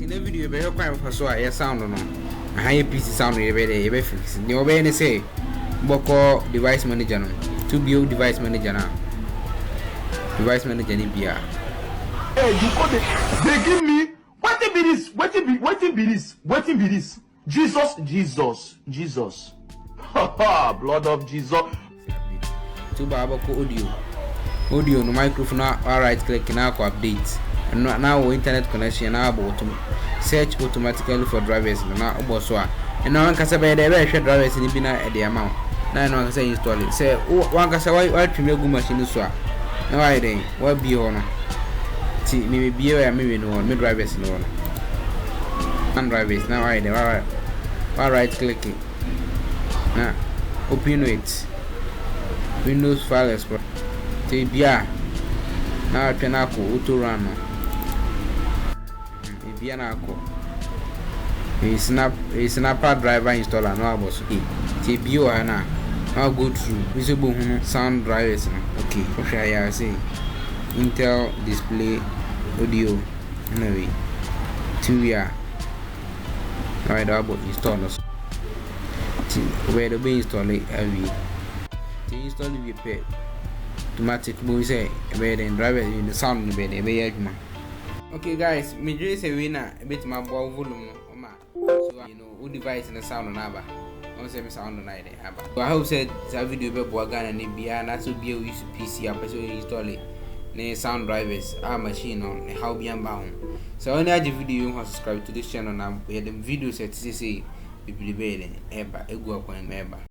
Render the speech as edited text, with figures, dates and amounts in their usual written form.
in the video be help crime for so I sound no. A high PC sound you be fix. You obey any say Boko device manager no. To build device manager now. Device manager ni bia. Hey, you got it. They give me what be this? What be this? Jesus. Haha, blood of Jesus. To Babako audio no microphone right click now ko update. And now internet connection now about search automatically for drivers na oboso a. And now can say be there share drivers ni bi na e dey amount. Now no can say install it. Say one can say why tweme gu machine so a. Na why dey? What be on? Ti me be o ya me no me drivers no. And drivers now why dey? Right clicking. Now open it. Windows file explorer. Bia na atwena ko auto run no bia na ko snapper driver installer no aboso bio na go through visible sound drivers no okay okay I say Intel display audio anyway 2 year right about install no where the be install it install the pay automatic boy say be the driver in the sound be the be aduma. Okay guys, me just say we na a bit my volume no ma so you know who device in the sound na ba on say me sound na dey aba. So I hope said this video be bo Ghana ni bia na so bia we use PC apa so install it na sound drivers our machine on how bia ba ho. So when you video you subscribe to this channel na we the video set say be eba egu akwan eba.